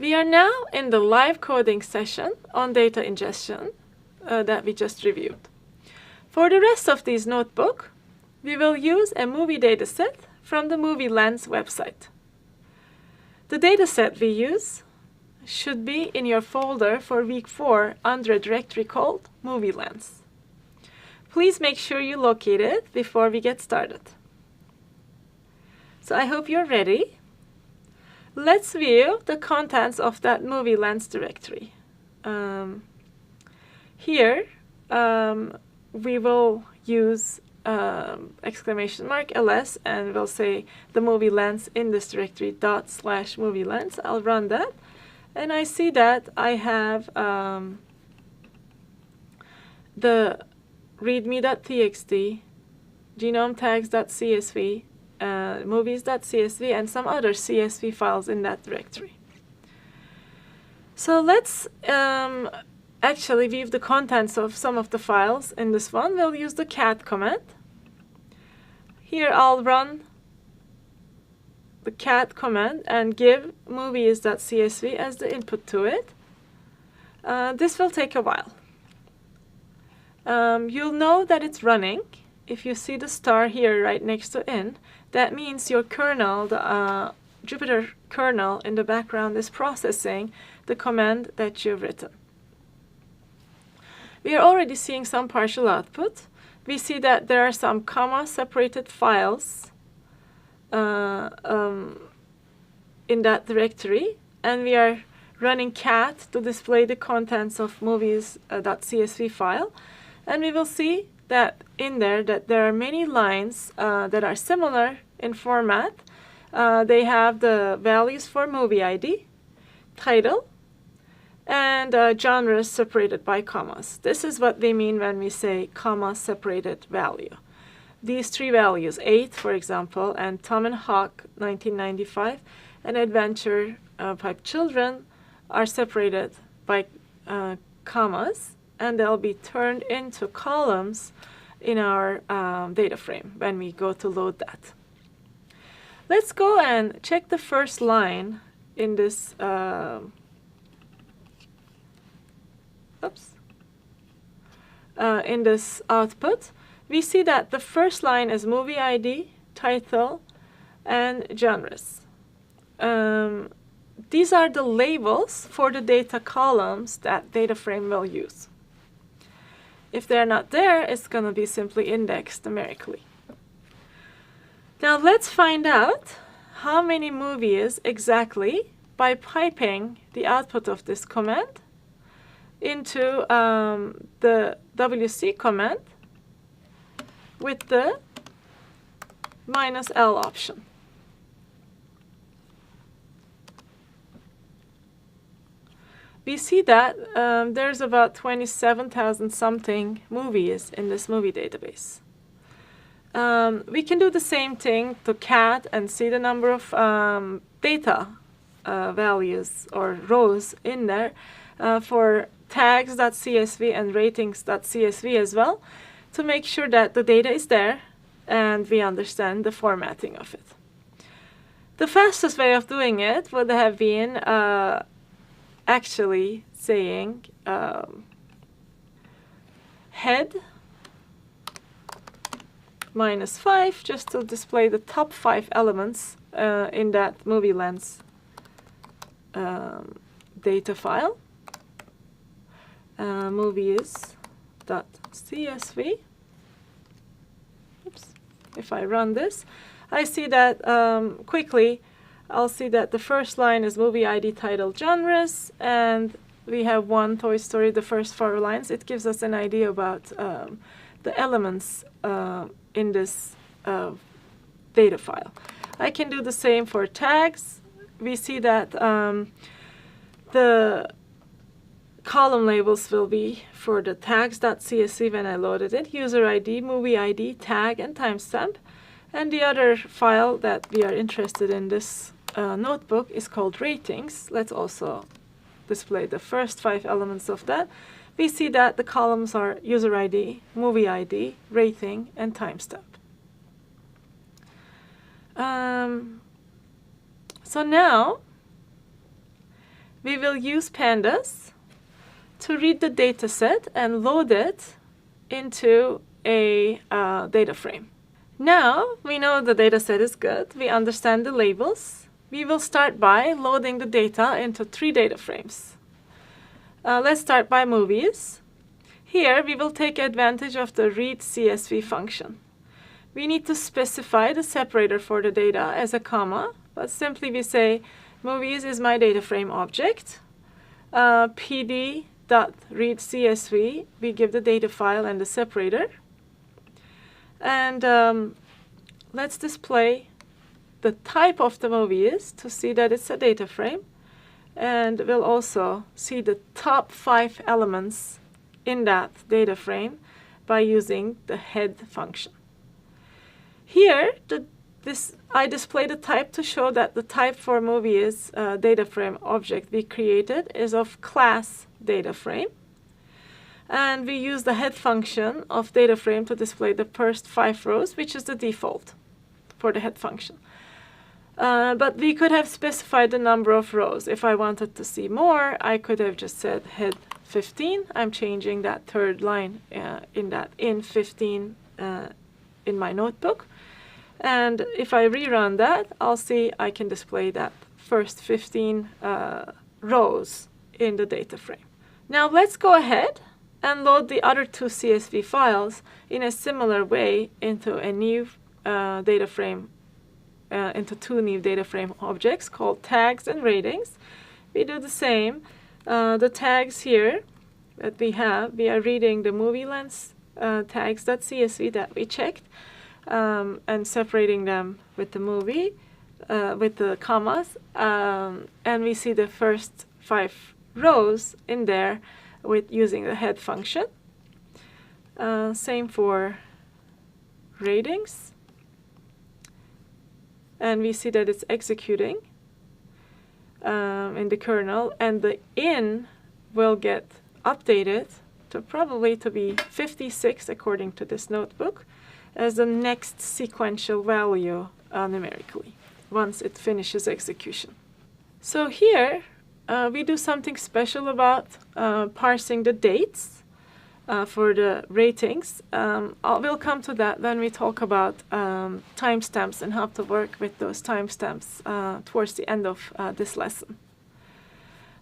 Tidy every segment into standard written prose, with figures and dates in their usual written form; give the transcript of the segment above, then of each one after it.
We are now in the live coding session on data ingestion that we just reviewed. For the rest of this notebook, we will use a movie dataset from the Movie Lens website. The dataset we use should be in your folder for week 4 under a directory called Movie Lens. Please make sure you locate it before we get started. So I hope you're ready. Let's view the contents of that Movie Lens directory. Here we will use !ls and we'll say the Movie Lens in this directory /movie lens. I'll run that, and I see that I have the readme.txt, genome tags.csv, movies.csv, and some other CSV files in that directory. So let's actually view the contents of some of the files in this one. We'll use the cat command. Here I'll run the cat command and give movies.csv as the input to it. This will take a while. You'll know that it's running. If you see the star here right next to in, that means your kernel, the Jupyter kernel in the background, is processing the command that you've written. We are already seeing some partial output. We see that there are some comma-separated files in that directory, and we are running cat to display the contents of movies.csv file, and we will see that in there that there are many lines that are similar in format. They have the values for movie ID, title, and genres separated by commas. This is what they mean when we say comma-separated value. These 3 values, 8, for example, and Tom and Hawk, 1995, and Adventure Pipe Children, are separated by commas, and they'll be turned into columns in our data frame when we go to load that. Let's go and check the first line in this in this output. We see that the first line is movie ID, title, and genres. These are the labels for the data columns that data frame will use. If they're not there, it's going to be simply indexed numerically. Now let's find out how many movies exactly by piping the output of this command into the WC command with the -L option. We see that there's about 27,000 something movies in this movie database. We can do the same thing to cat and see the number of data values or rows in there for tags.csv and ratings.csv as well, to make sure that the data is there and we understand the formatting of it. The fastest way of doing it would have been actually saying head -5 just to display the top 5 elements in that Movie Lens data file. Movies.csv. Oops. If I run this, I see that quickly I'll see that the first line is movie ID, title, genres, and we have 1 Toy Story, the first 4 lines. It gives us an idea about the elements in this data file. I can do the same for tags. We see that the column labels will be for the tags.csv when I loaded it, user ID, movie ID, tag, and timestamp. And the other file that we are interested in this notebook is called ratings. Let's also display the first 5 elements of that. We see that the columns are user ID, movie ID, rating, and timestamp. So now we will use pandas to read the data set and load it into a data frame. Now we know the data set is good. We understand the labels. We will start by loading the data into 3 data frames. Let's start by movies. Here we will take advantage of the read CSV function. We need to specify the separator for the data as a comma, but simply we say movies is my data frame object. pd.readCSV, we give the data file and the separator. And let's display the type of the movie is to see that it's a data frame. And we'll also see the top 5 elements in that data frame by using the head function. Here, I display the type to show that the type for movie is data frame object we created is of class data frame. And we use the head function of data frame to display the first 5 rows, which is the default for the head function. But we could have specified the number of rows. If I wanted to see more, I could have just said head 15. I'm changing that third line in 15 in my notebook. And if I rerun that, I'll see I can display that first 15 rows in the data frame. Now let's go ahead and load the other 2 CSV files in a similar way into a new data frame, into 2 new data frame objects called tags and ratings. We do the same. The tags here that we are reading the movie lens tags.csv that we checked. And separating them with the movie, with the commas, and we see the first 5 rows in there with using the head function. Same for ratings, and we see that it's executing in the kernel, and the in will get updated to probably to be 56 according to this notebook, as the next sequential value numerically, once it finishes execution. So here, we do something special about parsing the dates for the ratings. We'll come to that when we talk about timestamps and how to work with those timestamps towards the end of this lesson.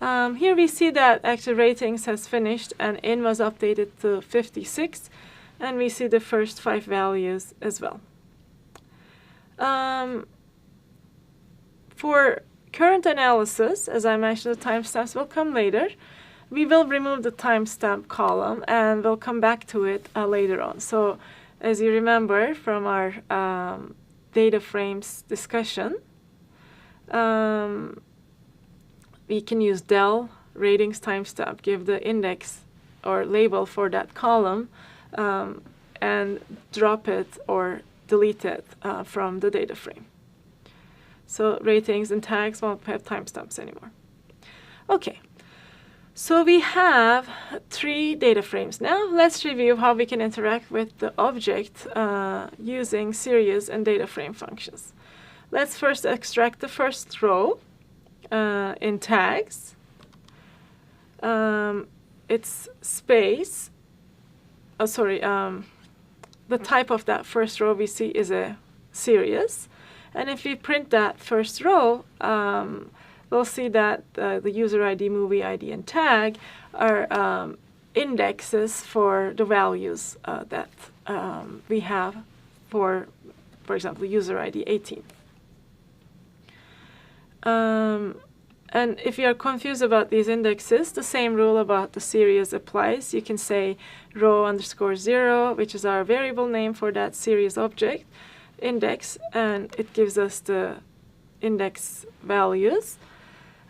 Here we see that actually ratings has finished and in was updated to 56. And we see the first 5 values as well. For current analysis, as I mentioned, the timestamps will come later. We will remove the timestamp column and we'll come back to it later on. So as you remember from our data frames discussion, we can use del ratings timestamp, give the index or label for that column, and drop it or delete it from the data frame. So ratings and tags won't have timestamps anymore. Okay, so we have 3 data frames. Now let's review how we can interact with the object using series and data frame functions. Let's first extract the first row in tags. It's space. The type of that first row we see is a series. And if we print that first row, we'll see that the user ID, movie ID, and tag are indexes for the values that we have for example, user ID 18. And if you are confused about these indexes, the same rule about the series applies. You can say row underscore 0, which is our variable name for that series object, index, and it gives us the index values.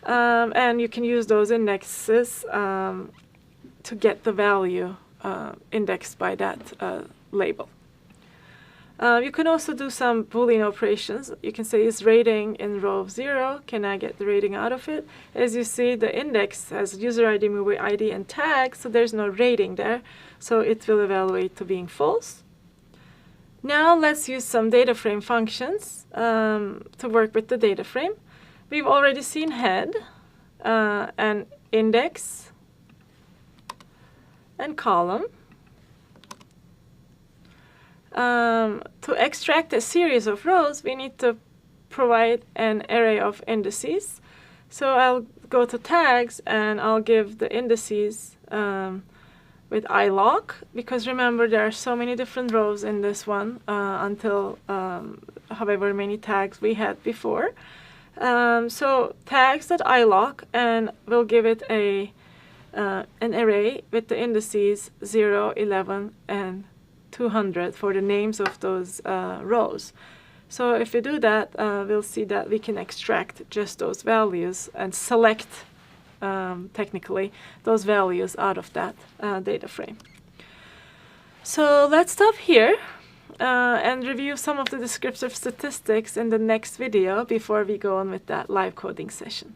And you can use those indexes to get the value indexed by that label. You can also do some Boolean operations. You can say, is rating in row 0? Can I get the rating out of it? As you see, the index has user ID, movie ID, and tag, so there's no rating there. So it will evaluate to being false. Now let's use some data frame functions to work with the data frame. We've already seen head. an index and column. To extract a series of rows, we need to provide an array of indices. So I'll go to tags and I'll give the indices with iLock, because remember there are so many different rows in this one until however many tags we had before. So tags.iLock, and we'll give it an array with the indices 0, 11, and 200 for the names of those rows. So if we do that, we'll see that we can extract just those values and select technically those values out of that data frame. So let's stop here and review some of the descriptive statistics in the next video before we go on with that live coding session.